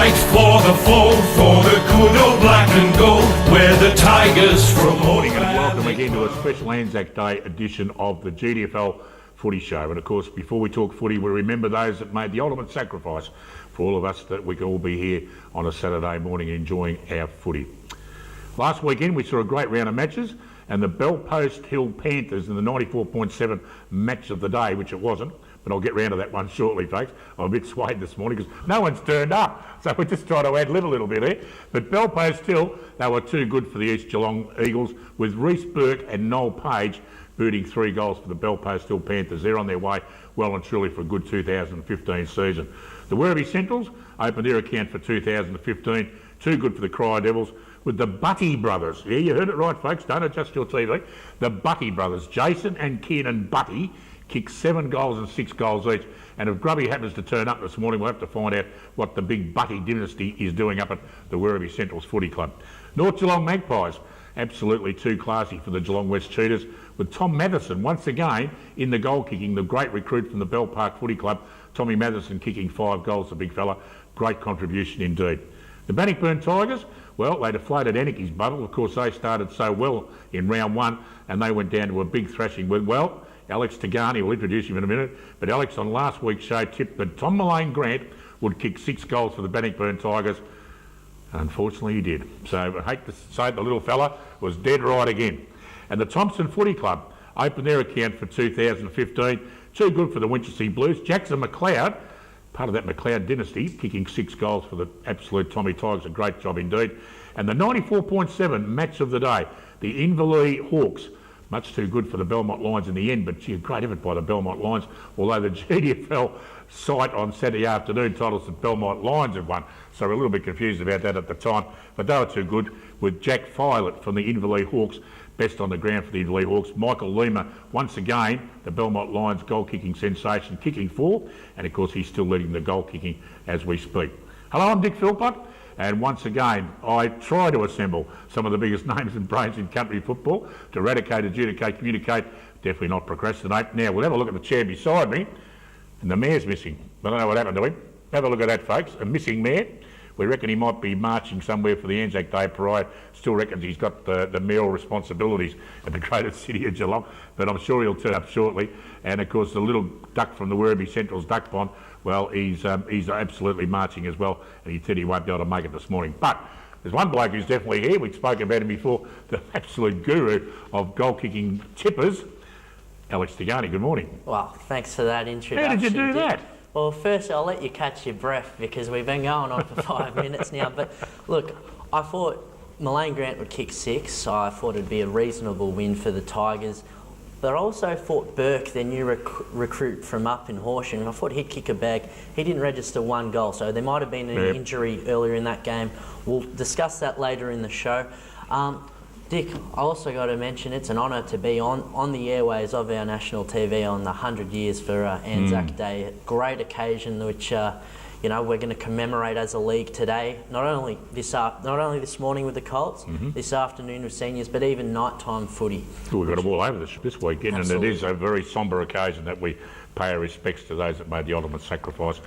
fight for the fold, for the good old black and gold, we're the Tigers from Good morning and welcome again to a special Anzac Day edition of the GDFL Footy Show. And of course, before we talk footy, we remember those that made the ultimate sacrifice for all of us that we can all be here on a Saturday morning enjoying our footy. Last weekend we saw a great round of matches, and the Belpost Hill Panthers in the 94.7 match of the day, which it wasn't, but I'll get round to that one shortly, folks. I'm a bit swayed this morning because no one's turned up, so we're just trying to ad-lib a little bit here. But Belpost Hill, they were too good for the East Geelong Eagles, with Reece Burke and Noel Page booting 3 goals for the Belpost Hill Panthers. They're on their way well and truly for a good 2015 season. The Werribee Centrals opened their account for 2015, too good for the Cry Devils, with the Butty brothers. Yeah, you heard it right, folks, don't adjust your TV. The Butty brothers, Jason and Kiernan Butty, kicked 7 goals and 6 goals each. And if Grubby happens to turn up this morning, we'll have to find out what the big Butty dynasty is doing up at the Werribee Centrals Footy Club. North Geelong Magpies, absolutely too classy for the Geelong West Cheetahs, with Tom Matheson once again in the goal kicking, the great recruit from the Bell Park Footy Club. Tommy Matheson kicking 5 goals, the big fella. Great contribution indeed. The Bannockburn Tigers, well, they deflated Aniki's bubble. Of course, they started so well in round 1 and they went down to a big thrashing with, well, Alex Tigani, we'll introduce him in a minute, but Alex on last week's show tipped that Tom Mullane Grant would kick 6 goals for the Bannockburn Tigers. Unfortunately, he did. So I hate to say the little fella was dead right again. And the Thompson Footy Club opened their account for 2015. Too good for the Winchelsea Blues. Jackson McLeod, part of that McLeod dynasty, kicking 6 goals for the absolute Tommy Tigers. A great job indeed. And the 94.7 match of the day, the Inverleigh Hawks. Much too good for the Belmont Lions in the end, but gee, a great effort by the Belmont Lions, although the GDFL site on Saturday afternoon told us that Belmont Lions had won, so we're a little bit confused about that at the time, but they were too good, with Jack Filet from the Inverleigh Hawks, best on the ground for the Inverleigh Hawks. Michael Lima, once again, the Belmont Lions goal-kicking sensation, kicking 4, and of course he's still leading the goal-kicking as we speak. Hello, I'm Dick Philpott. And once again, I try to assemble some of the biggest names and brains in country football to eradicate, adjudicate, communicate, definitely not procrastinate. Now, we'll have a look at the chair beside me, and the mayor's missing. I don't know what happened to him. Have a look at that, folks. A missing mayor. We reckon he might be marching somewhere for the Anzac Day Parade. Still reckons he's got the mayoral responsibilities at the greater city of Geelong, but I'm sure he'll turn up shortly. And of course, the little duck from the Werribee Central's duck pond, well, he's absolutely marching as well, and he said he won't be able to make it this morning. But there's one bloke who's definitely here. We've spoken about him before, the absolute guru of goal-kicking tippers, Alex Tigani. Good morning. Well, thanks for that introduction. How did you do that? Well, first I'll let you catch your breath because we've been going on for 5 minutes now. But look, I thought Mullane Grant would kick 6, so I thought it'd be a reasonable win for the Tigers. But I also thought Burke, their new recruit from up in Horsham, I thought he'd kick a bag. He didn't register 1 goal, so there might have been an injury earlier in that game. We'll discuss that later in the show. Dick, I also got to mention it's an honour to be on the airways of our national TV on the 100 years for Anzac Day. A great occasion which you know, we're going to commemorate as a league today. Not only this morning with the Colts, this afternoon with seniors, but even nighttime footy. Well, we've got them all over this weekend, absolutely. And it is a very sombre occasion that we pay our respects to those that made the ultimate sacrifice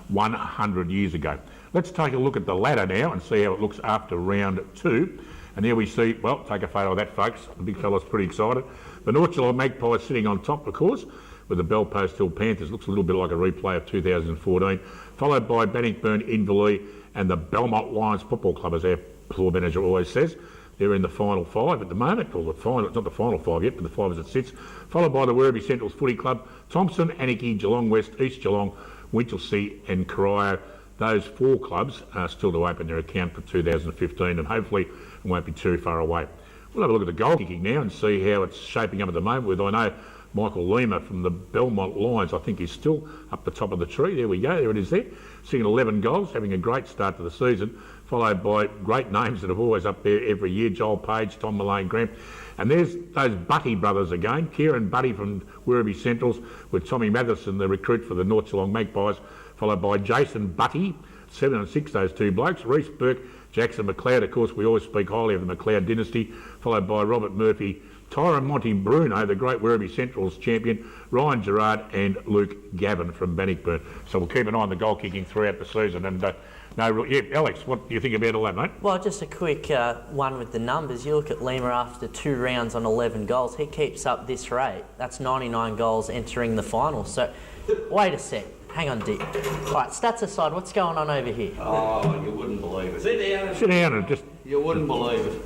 100 years ago. Let's take a look at the ladder now and see how it looks after round 2. And there we see, well, take a photo of that, folks. The big fella's pretty excited. The North Geelong Magpies sitting on top, of course, with the Belpost Hill Panthers. Looks a little bit like a replay of 2014. Followed by Bannockburn, Inverleigh and the Belmont Lions Football Club, as our floor manager always says. They're in the final 5 at the moment, or the final, it's not the final 5 yet, but the 5 as it sits. Followed by the Werribee Centrals Footy Club, Thompson, Aniki, Geelong West, East Geelong, Winchelsea and Corio. Those 4 clubs are still to open their account for 2015 and hopefully it won't be too far away. We'll have a look at the goal kicking now and see how it's shaping up at the moment with, I know, Michael Lima from the Belmont Lions, I think he's still up the top of the tree. There we go, there it is there. Seeing 11 goals, having a great start to the season, followed by great names that are always up there every year, Joel Page, Tom Mullane Grant. And there's those Butty brothers again, Kieran Butty from Werribee Centrals with Tommy Matheson, the recruit for the North Geelong Magpies, followed by Jason Butty, 7 and 6, those 2 blokes, Reece Burke, Jackson McLeod, of course we always speak highly of the McLeod dynasty, followed by Robert Murphy, Tyron Monty Bruno, the great Werribee Centrals champion, Ryan Gerard and Luke Gavin from Bannockburn. So we'll keep an eye on the goal kicking throughout the season, and No, yeah, Alex, what do you think about all that, mate? Well, just a quick one with the numbers. You look at Lima after 2 rounds on 11 goals. He keeps up this rate. That's 99 goals entering the final. So, wait a sec. Hang on, Dick. All right, stats aside, what's going on over here? Oh, you wouldn't believe it. Sit down and just... You wouldn't believe it.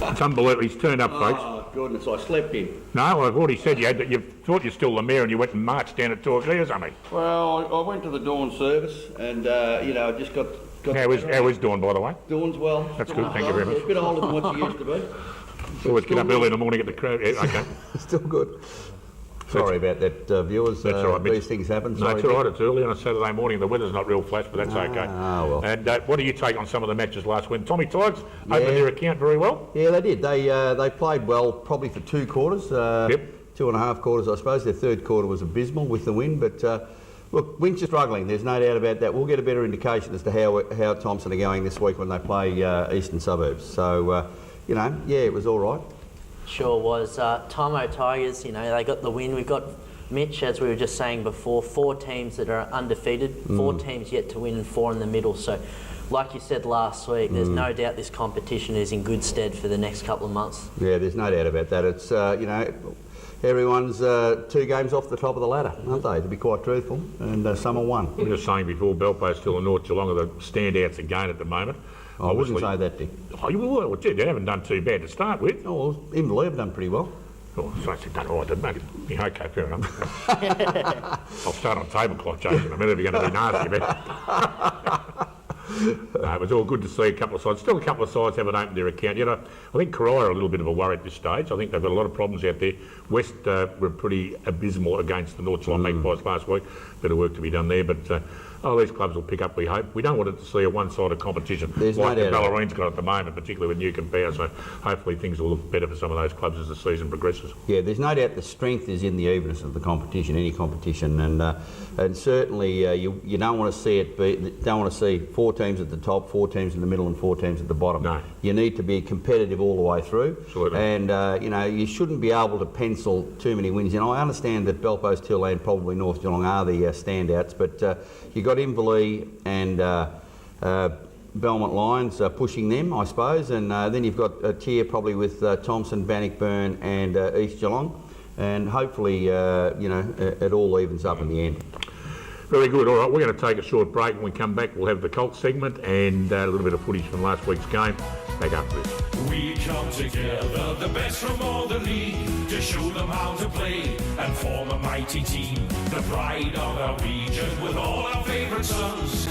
It's unbelievable. He's turned up, folks. Oh, goodness, I slept in. No, I've already said you thought you're still the mayor and you went and marched down at Torquay or something. Well, I went to the dawn service and, I just got How is Dawn, by the way? Dawn's well. That's good, thank you very much. It's a bit older than what she used to be. Always get up early in the morning at the crowd. Yeah, okay. Still good. Sorry about that, viewers. That's all right, Mitch. These things happen. No, it's all right. It's early on a Saturday morning. The weather's not real flash, but that's okay. Ah, well. And what do you take on some of the matches last week? Tommy Tigers opened their account very well. Yeah, they did. They played well, probably for 2 quarters. 2.5 quarters, I suppose. Their third quarter was abysmal with the win, but look, Winch are struggling. There's no doubt about that. We'll get a better indication as to how Thompson are going this week when they play Eastern Suburbs. So, it was all right. Sure was. Tomo Tigers, they got the win. We've got Mitch, as we were just saying before, 4 teams that are undefeated, 4 teams yet to win and 4 in the middle. So, like you said last week, there's no doubt this competition is in good stead for the next couple of months. Yeah, there's no doubt about that. It's, everyone's 2 games off the top of the ladder, aren't they, to be quite truthful, and some are 1. We were just saying before, Belpo's still in North Geelong are the standouts again at the moment. I wouldn't say that, Dick. Oh, well, they haven't done too bad to start with. Oh, well, Inverleigh have done pretty well. Oh, so I said, done all right, didn't they? Yeah, okay, fair enough. I'll start on tablecloth jokes in a minute if you're going to be nasty about it. No, it was all good to see a couple of sides. Still a couple of sides haven't opened their account. I think Coria are a little bit of a worry at this stage. I think they've got a lot of problems out there. West were pretty abysmal against the North Geelong Magpies last week. Bit of work to be done there, but these clubs will pick up, we hope. We don't want it to see a one-sided competition like the Ballerine's got at the moment, particularly with Newcombe Power, so hopefully things will look better for some of those clubs as the season progresses. Yeah, there's no doubt the strength is in the evenness of the competition, any competition, and certainly you don't want to see it don't want to see 4 teams at the top, 4 teams in the middle and 4 teams at the bottom. No. You need to be competitive all the way through. Absolutely. And, you shouldn't be able to pencil too many wins. I understand that Belpo's, Till and probably North Geelong are the standouts, but you've got Inverleigh and Belmont Lions pushing them, I suppose, and then you've got a tier probably with Thompson, Bannockburn and East Geelong, and hopefully, it all evens up in the end. Very good. All right, we're going to take a short break. When we come back, we'll have the Colts segment and a little bit of footage from last week's game. Back after this. We come together, the best from all the league, to show them how to play and form a mighty team. The pride of our region with all our favourite sons.